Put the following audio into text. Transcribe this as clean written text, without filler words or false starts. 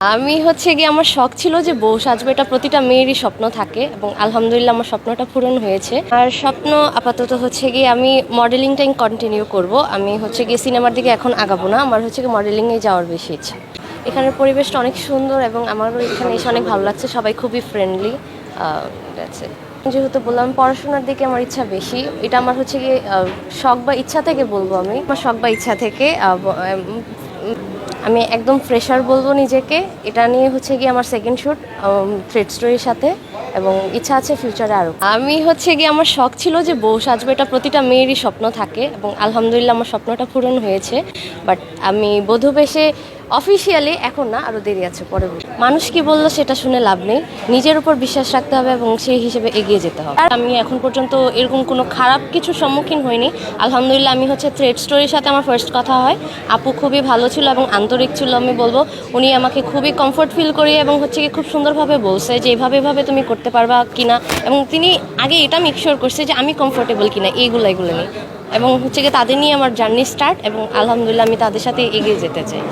আমি হচ্ছে গিয়ে আমার শখ ছিল যে বউ সাজবো, এটা প্রতিটা মেয়েরই স্বপ্ন থাকে এবং আলহামদুলিল্লাহ আমার স্বপ্নটা পূরণ হয়েছে। আর স্বপ্ন আপাতত হচ্ছে গিয়ে আমি মডেলিংটাই কন্টিনিউ করব। আমি হচ্ছে গিয়ে সিনেমার দিকে এখন আগাবো না, আমার হচ্ছে গিয়ে মডেলিংয়ে যাওয়ার বেশি ইচ্ছা। এখানের পরিবেশটা অনেক সুন্দর এবং আমারও এখানে এসে অনেক ভালো লাগছে, সবাই খুবই ফ্রেন্ডলি। আছে যেহেতু বললাম পড়াশোনার দিকে আমার ইচ্ছা বেশি, এটা আমার হচ্ছে গিয়ে শখ বা ইচ্ছা থেকে বলবো। আমি আমার শখ বা ইচ্ছা থেকে আমি একদম ফ্রেশার বলবো নিজেকে। এটা নিয়ে হচ্ছে গিয়ে আমার সেকেন্ড শ্যুট থ্রেড স্টোরির সাথে, এবং ইচ্ছা আছে ফিউচারে আরও। আমি হচ্ছে গিয়ে আমার শখ ছিল যে বউ সাজবো, এটা প্রতিটা মেয়েরই স্বপ্ন থাকে এবং আলহামদুলিল্লাহ আমার স্বপ্নটা পূরণ হয়েছে। বাট আমি বধূ বেশে অফিসিয়ালি এখন না, আরও দেরি আছে, পরে মানুষ কি বললো সেটা শুনে লাভ নেই, নিজের উপর বিশ্বাস রাখতে হবে এবং সেই হিসেবে এগিয়ে যেতে হবে। আর আমি এখন পর্যন্ত এরকম কোনো খারাপ কিছু সম্মুখীন হইনি আলহামদুলিল্লাহ। আমি হচ্ছে থ্রেড স্টোরির সাথে আমার ফার্স্ট কথা হয়, আপু খুবই ভালো ছিল এবং আন্তরিক ছিল। আমি বলবো উনি আমাকে খুবই কমফোর্ট ফিল করিয়ে এবং হচ্ছে কি খুব সুন্দরভাবে বলছে যে এভাবে তুমি করতে পারবা কিনা, এবং তিনি আগে এটা মেক শিওর করছে যে আমি কমফোর্টেবল কিনা এগুলো নিয়ে, এবং হচ্ছে কি তাদের নিয়ে আমার জার্নি স্টার্ট এবং আলহামদুলিল্লাহ আমি তাদের সাথে এগিয়ে যেতে চাই।